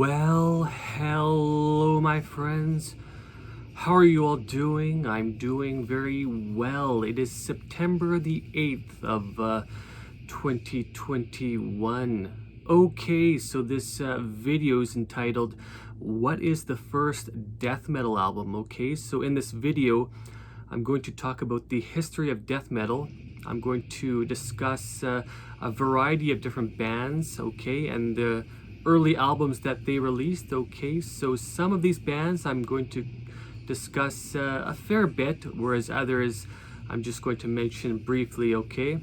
Well, hello my friends. How are you all doing? I'm doing very well. It is September the 8th of 2021. Okay, so this video is entitled, What is the First Death Metal Album? Okay, so in this video, I'm going to talk about the history of death metal. I'm going to discuss a variety of different bands, okay, and the early albums that they released, okay. So some of these bands I'm going to discuss a fair bit, whereas others I'm just going to mention briefly, okay.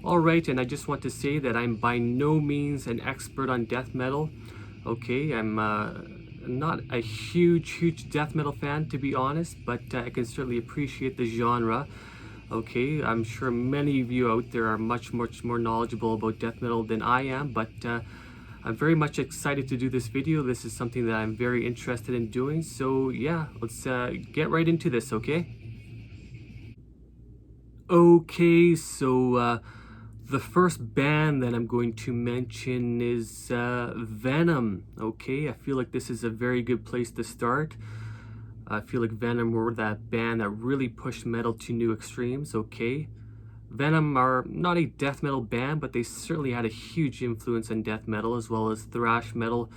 All right, and I just want to say that I'm by no means an expert on death metal, okay. I'm not a huge death metal fan, to be honest, but I can certainly appreciate the genre. Okay, I'm sure many of you out there are much more knowledgeable about death metal than I am, but I'm very much excited to do this video. This is something that I'm very interested in doing, so yeah, let's get right into this, okay? Okay, so the first band that I'm going to mention is Venom, okay? I feel like this is a very good place to start. I feel like Venom were that band that really pushed metal to new extremes, okay? Venom are not a death metal band, but they certainly had a huge influence on death metal as well as thrash metal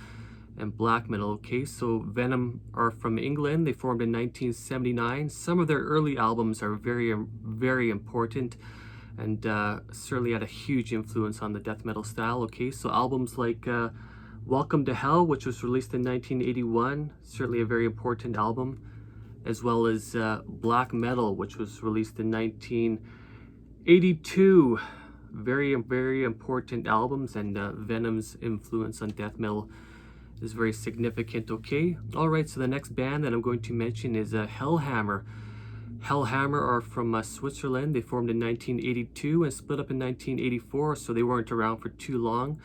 and black metal, okay? So Venom are from England. They formed in 1979. Some of their early albums are very important and certainly had a huge influence on the death metal style, okay? So albums like Welcome to Hell, which was released in 1981, certainly a very important album, as well as Black Metal, which was released in 1982. Very important albums, and Venom's influence on death metal is very significant, okay? All right, so the next band that I'm going to mention is Hellhammer. Hellhammer are from Switzerland. They formed in 1982 and split up in 1984, so they weren't around for too long.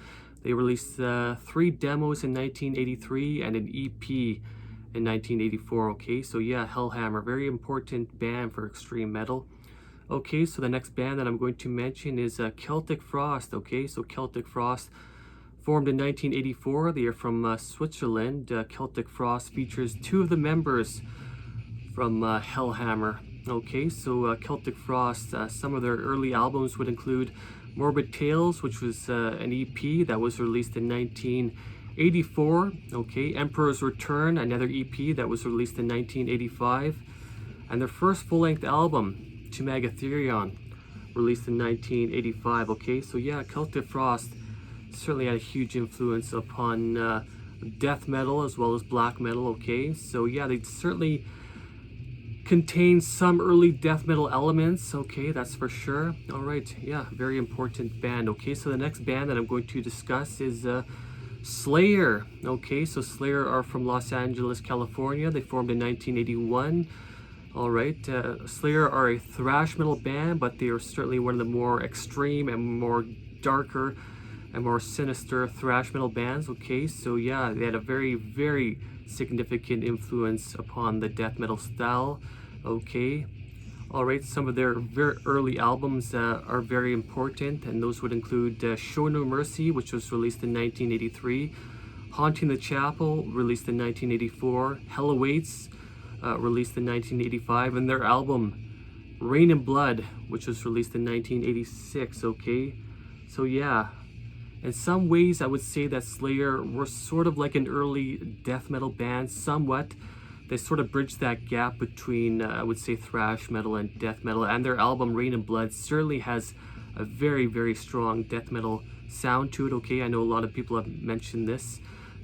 They released 3 demos in 1983 and an EP in 1984, okay? So yeah, Hellhammer, very important band for extreme metal. Okay, so the next band that I'm going to mention is Celtic Frost, okay? So Celtic Frost formed in 1984. They are from Switzerland. Celtic Frost features 2 of the members from Hellhammer. Okay, so Celtic Frost, some of their early albums would include Morbid Tales, which was an EP that was released in 1984. Okay, Emperor's Return, another EP that was released in 1985. And their first full-length album, To Megatherion, released in 1985. Okay, so yeah, Celtic Frost certainly had a huge influence upon death metal as well as black metal, okay? So yeah, they certainly contain some early death metal elements, okay, that's for sure. All right, yeah, very important band, okay? So the next band that I'm going to discuss is Slayer, okay? So Slayer are from Los Angeles, California. They formed in 1981. All right, Slayer are a thrash metal band, but they are certainly one of the more extreme and more darker and more sinister thrash metal bands, okay? So yeah, they had a very significant influence upon the death metal style, okay? All right, some of their very early albums are very important, and those would include Show No Mercy, which was released in 1983, Haunting the Chapel, released in 1984, Hell Awaits, released in 1985, and their album Rain and Blood, which was released in 1986, okay? So yeah, in some ways I would say that Slayer were sort of like an early death metal band, somewhat. They sort of bridged that gap between, I would say, thrash metal and death metal, and their album Rain and Blood certainly has a very strong death metal sound to it, okay? I know a lot of people have mentioned this,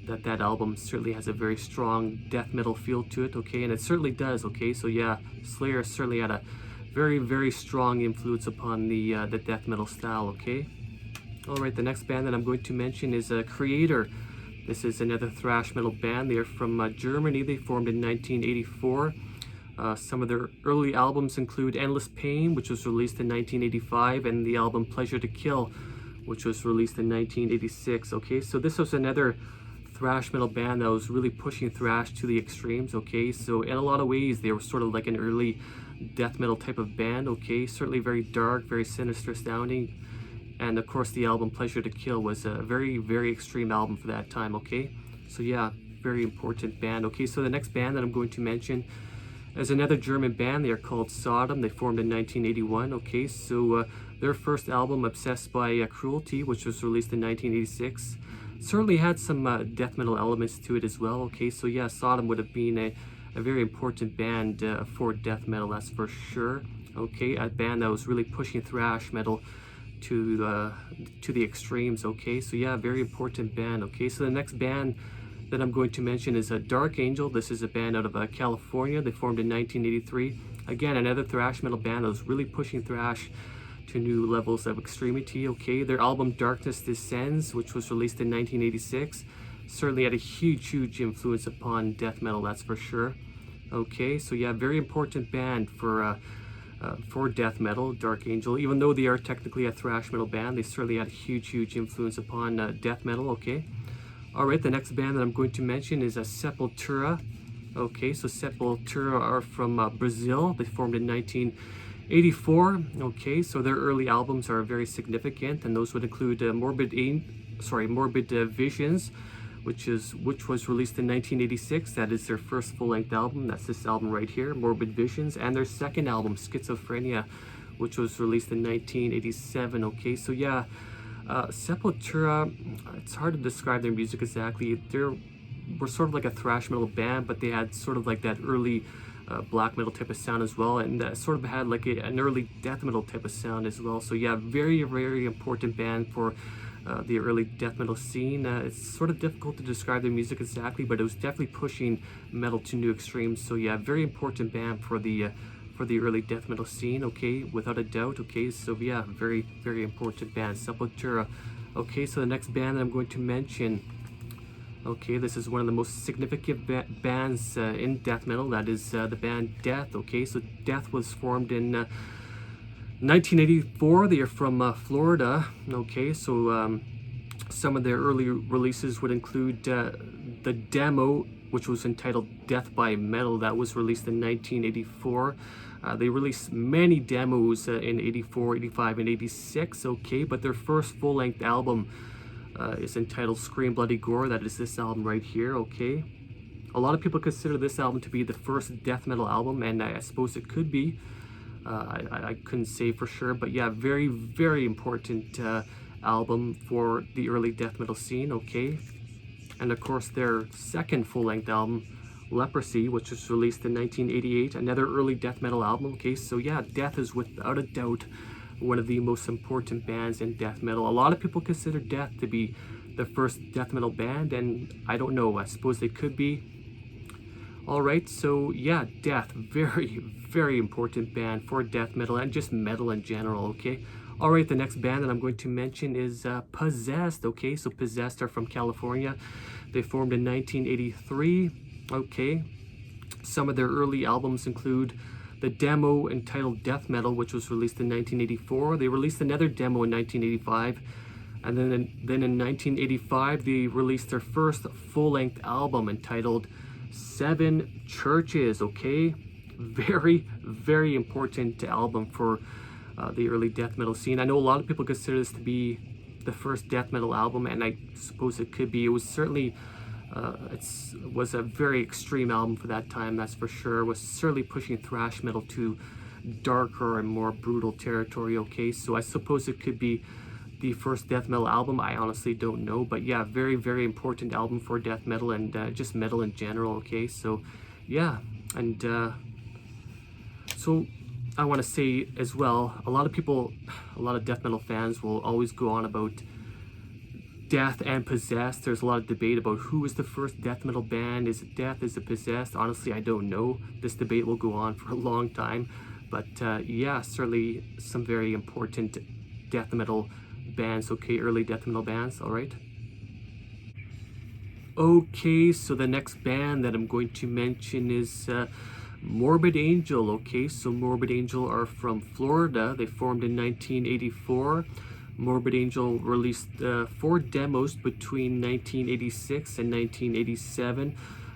that album certainly has a very strong death metal feel to it, okay? And it certainly does, okay? So yeah, Slayer certainly had a very strong influence upon the death metal style, okay? All right, the next band that I'm going to mention is Creator. This is another thrash metal band. They are from Germany. They formed in 1984. Some of their early albums include Endless Pain, which was released in 1985, and the album Pleasure to Kill, which was released in 1986, okay? So this was another thrash metal band that was really pushing thrash to the extremes, okay? So in a lot of ways, they were sort of like an early death metal type of band, okay? Certainly very dark, very sinister sounding. And of course the album Pleasure to Kill was a very extreme album for that time, okay? So yeah, very important band. Okay, so the next band that I'm going to mention is another German band. They are called Sodom. They formed in 1981. Okay, so their first album, Obsessed by Cruelty, which was released in 1986, certainly had some death metal elements to it as well. Okay, so yeah, Sodom would have been a very important band for death metal, that's for sure. Okay, a band that was really pushing thrash metal to the extremes. Okay, so yeah, very important band. Okay, so the next band that I'm going to mention is Dark Angel. This is a band out of California. They formed in 1983. Again, another thrash metal band that was really pushing thrash to new levels of extremity. Okay, their album Darkness Descends, which was released in 1986, certainly had a huge influence upon death metal, that's for sure. Okay, so yeah, very important band for death metal, Dark Angel. Even though they are technically a thrash metal band, they certainly had a huge influence upon death metal. Okay. All right, the next band that I'm going to mention is Sepultura. Okay, so Sepultura are from Brazil. They formed in 1984. Okay, so their early albums are very significant, and those would include Morbid Visions, which was released in 1986. That is their first full-length album. That's this album right here, Morbid Visions, and their second album, Schizophrenia, which was released in 1987. Okay, so yeah. Sepultura, it's hard to describe their music exactly. They were sort of like a thrash metal band, but they had sort of like that early black metal type of sound as well, and sort of had like an early death metal type of sound as well. So yeah, very important band for the early death metal scene. It's sort of difficult to describe their music exactly, but it was definitely pushing metal to new extremes. So yeah, very important band for the early death metal scene. Okay, without a doubt. Okay, so yeah, very important band, Sepultura. Okay, so the next band that I'm going to mention, okay, this is one of the most significant bands in death metal. That is the band Death. Okay, so Death was formed in 1984. They are from Florida. Okay, so some of their early releases would include the demo, which was entitled Death by Metal. That was released in 1984. They released many demos in 84, 85, and 86, okay, but their first full-length album is entitled Scream Bloody Gore. That is this album right here, okay. A lot of people consider this album to be the first death metal album, and I suppose it could be. I couldn't say for sure, but yeah, very important album for the early death metal scene, okay. And of course their second full-length album, Leprosy, which was released in 1988, another early death metal album. Okay, so yeah, Death is without a doubt one of the most important bands in death metal. A lot of people consider Death to be the first death metal band, and I don't know, I suppose they could be. All right, so yeah, Death, very important band for death metal and just metal in general. Okay. All right, the next band that I'm going to mention is Possessed. Okay, so Possessed are from California. They formed in 1983. Okay, some of their early albums include the demo entitled Death Metal, which was released in 1984. They released another demo in 1985, and then in 1985 they released their first full-length album entitled Seven Churches. Okay, very important album for the early death metal scene. I know a lot of people consider this to be the first death metal album, and I suppose it could be. It was certainly was a very extreme album for that time, that's for sure. It was certainly pushing thrash metal to darker and more brutal territory. Okay, so I suppose it could be the first death metal album. I honestly don't know, but yeah, very important album for death metal and just metal in general. Okay, so yeah, and so I want to say as well, a lot of death metal fans will always go on about Death and Possessed. There's a lot of debate about who was the first death metal band. Is it Death? Is it Possessed? Honestly, I don't know. This debate will go on for a long time. But yeah, certainly some very important death metal bands. Okay, early death metal bands. All right. Okay, so the next band that I'm going to mention is Morbid Angel. Okay, so Morbid Angel are from Florida. They formed in 1984. Morbid Angel released 4 demos between 1986 and 1987.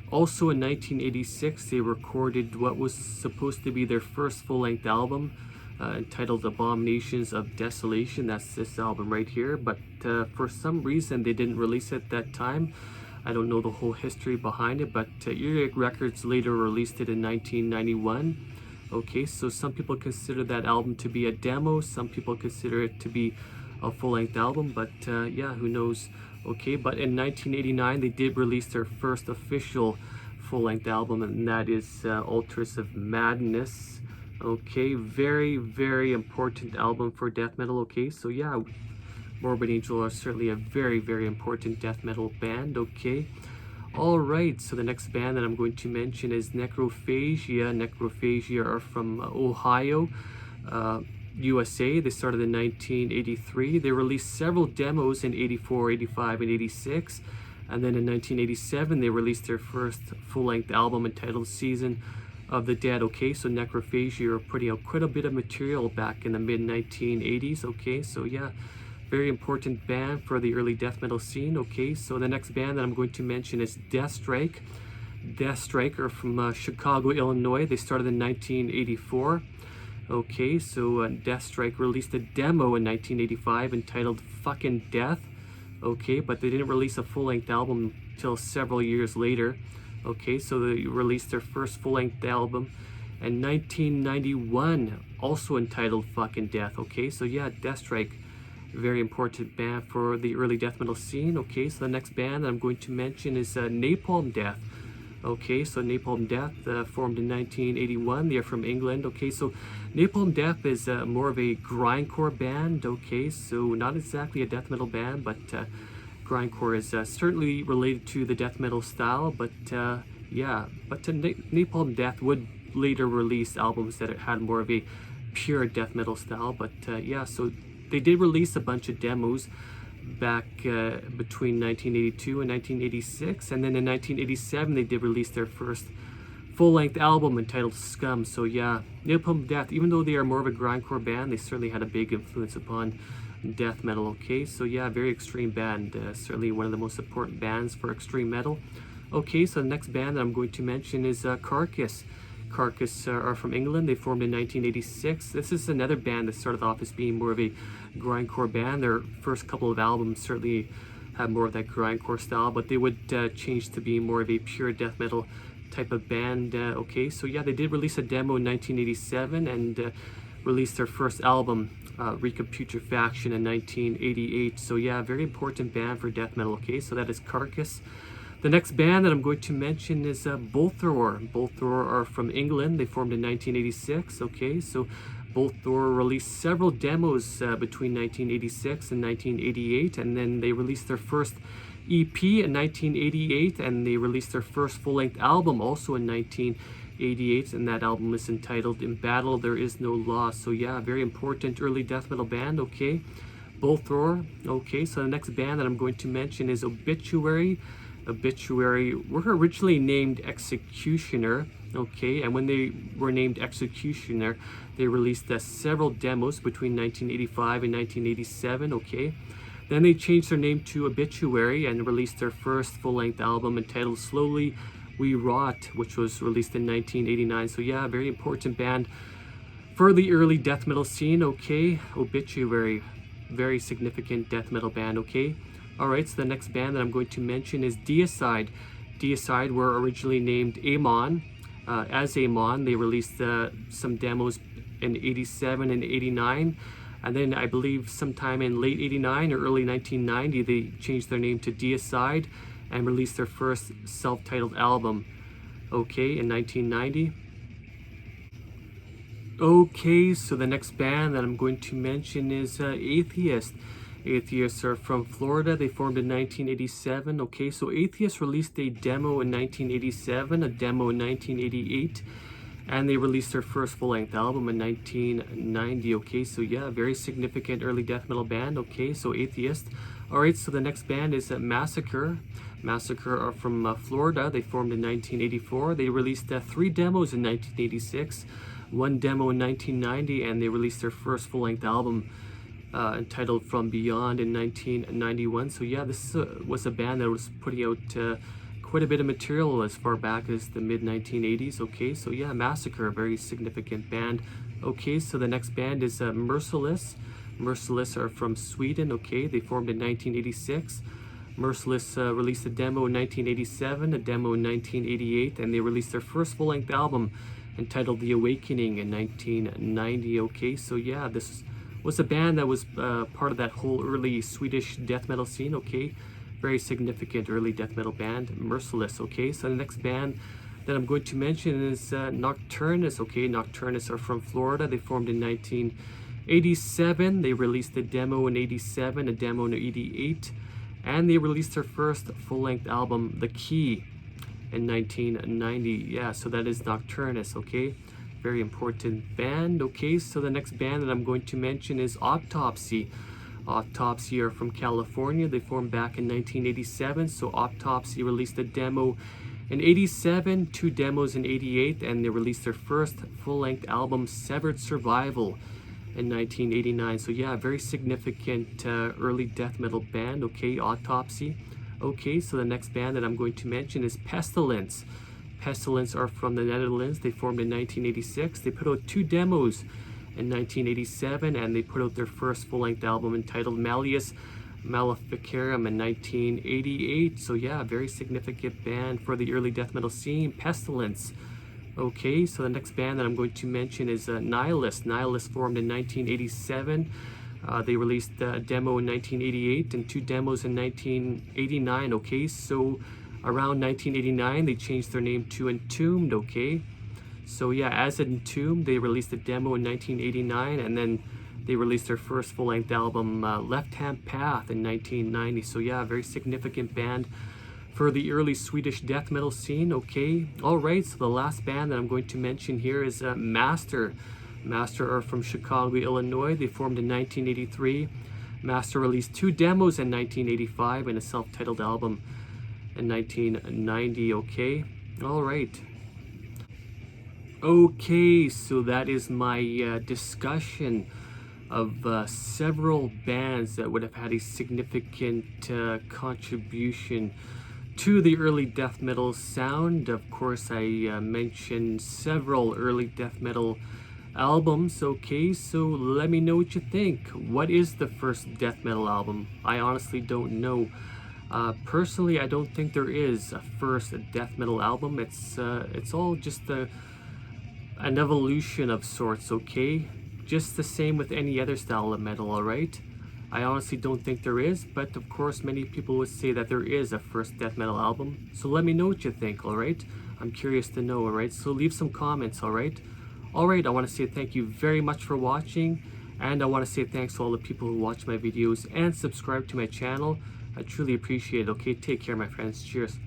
Also in 1986, they recorded what was supposed to be their first full-length album, entitled Abominations of Desolation. That's this album right here, but for some reason they didn't release it at that time. I don't know the whole history behind it, but Earache Records later released it in 1991. Okay, so some people consider that album to be a demo, some people consider it to be a full-length album, but yeah, who knows. Okay, but in 1989 they did release their first official full-length album, and that is Altars of Madness. Okay, very, very important album for death metal. Okay, so yeah, Morbid Angel are certainly a very, very important death metal band. Okay, all right, so the next band that I'm going to mention is Necrophagia. Necrophagia are from Ohio, USA. They started in 1983. They released several demos in 84, 85, and 86. And then in 1987, they released their first full-length album entitled Season of the Dead. Okay, so Necrophagia are putting out quite a bit of material back in the mid-1980s. Okay, so yeah, very important band for the early death metal scene. Okay, so the next band that I'm going to mention is Deathstrike. Deathstrike are from Chicago, Illinois. They started in 1984. Okay, so Deathstrike released a demo in 1985 entitled Fucking Death. Okay, but they didn't release a full-length album until several years later. Okay, so they released their first full-length album in 1991, also entitled Fucking Death. Okay, so yeah, Deathstrike, very important band for the early death metal scene. Okay, so the next band that I'm going to mention is Napalm Death. Okay, so Napalm Death formed in 1981. They are from England. Okay, so Napalm Death is more of a grindcore band. Okay, so not exactly a death metal band, but grindcore is certainly related to the death metal style. But yeah, but Napalm Death would later release albums that had more of a pure death metal style. But yeah, so they did release a bunch of demos back between 1982 and 1986, and then in 1987 they did release their first full-length album entitled Scum. So yeah, Napalm Death, even though they are more of a grindcore band, they certainly had a big influence upon death metal. Okay, so yeah, very extreme band, certainly one of the most important bands for extreme metal. Okay, so the next band that I'm going to mention is Carcass. Carcass are from England. They formed in 1986. This is another band that started off as being more of a grindcore band. Their first couple of albums certainly had more of that grindcore style, but they would change to be more of a pure death metal type of band. Okay, so yeah, they did release a demo in 1987 and released their first album, Putrefaction, in 1988. So yeah, very important band for death metal. Okay, so that is Carcass. The next band that I'm going to mention is Bolthrower. Bolthrower are from England. They formed in 1986. Okay, so Bolthrower released several demos between 1986 and 1988, and then they released their first EP in 1988, and they released their first full-length album also in 1988, and that album is entitled In Battle There Is No Loss. So yeah, very important early death metal band. Okay, Bolthrower. Okay, so the next band that I'm going to mention is Obituary. Obituary were originally named Executioner. Okay, and when they were named Executioner, they released several demos between 1985 and 1987. Okay, then they changed their name to Obituary and released their first full-length album entitled Slowly We Rot, which was released in 1989. So yeah, very important band for the early death metal scene. Okay, Obituary, very significant death metal band. Okay, all right, so the next band that I'm going to mention is Deicide. Deicide were originally named Amon. As Amon, they released some demos in 87 and 89, and then I believe sometime in late 89 or early 1990 they changed their name to Deicide and released their first self-titled album, okay, in 1990. Okay, so the next band that I'm going to mention is Atheist. Atheists are from Florida. They formed in 1987. Okay, so Atheists released a demo in 1987, a demo in 1988, and they released their first full-length album in 1990. Okay, so yeah, very significant early death metal band. Okay, so Atheist. All right, so the next band is Massacre. Massacre are from Florida. They formed in 1984. They released 3 demos in 1986, 1 demo in 1990, and they released their first full-length album entitled From Beyond in 1991. So yeah, this was a band that was putting out quite a bit of material as far back as the mid-1980s. Okay, so yeah, Massacre, a very significant band. Okay, so the next band is Merciless. Merciless are from Sweden. Okay, they formed in 1986. Merciless released a demo in 1987, a demo in 1988, and they released their first full-length album entitled The Awakening in 1990. Okay, so yeah, this was a band that was part of that whole early Swedish death metal scene. Okay, very significant early death metal band, Merciless. Okay, so the next band that I'm going to mention is Nocturnas. Okay, Nocturnas are from Florida. They formed in 1987. They released a demo in 87, a demo in 88, and they released their first full-length album, The Key, in 1990. Yeah, so that is Nocturnus. Okay, very important band. Okay, so the next band that I'm going to mention is Autopsy. Autopsy are from California. They formed back in 1987. So Autopsy released a demo in 87, 2 demos in 88, and they released their first full-length album, Severed Survival, in 1989. So yeah, very significant early death metal band. Okay, Autopsy. Okay, so the next band that I'm going to mention is Pestilence. Pestilence are from the Netherlands. They formed in 1986. They put out 2 demos in 1987, and they put out their first full-length album entitled Malleus Maleficarum in 1988. So yeah, very significant band for the early death metal scene, Pestilence. Okay, so the next band that I'm going to mention is Nihilist. Nihilist formed in 1987. They released a demo in 1988 and 2 demos in 1989. Okay, so around 1989 they changed their name to Entombed. Okay, so yeah, as Entombed, they released a demo in 1989, and then they released their first full-length album, Left Hand Path, in 1990. So yeah, a very significant band for the early Swedish death metal scene. Okay, all right, so the last band that I'm going to mention here is Master. Master are from Chicago, Illinois. They formed in 1983. Master released 2 demos in 1985 and a self-titled album in 1990. Okay, all right. Okay, so that is my discussion of several bands that would have had a significant contribution to the early death metal sound. Of course, I mentioned several early death metal albums. Okay, so let me know what you think. What is the first death metal album? I honestly don't know. Personally, I don't think there is a first death metal album. It's all just an evolution of sorts. Okay, just the same with any other style of metal. All right, I honestly don't think there is, but of course many people would say that there is a first death metal album. So let me know what you think. All right, I'm curious to know. All right, so leave some comments. All right, I want to say thank you very much for watching, and I want to say thanks to all the people who watch my videos and subscribe to my channel. I truly appreciate it. Okay, take care, my friends. Cheers.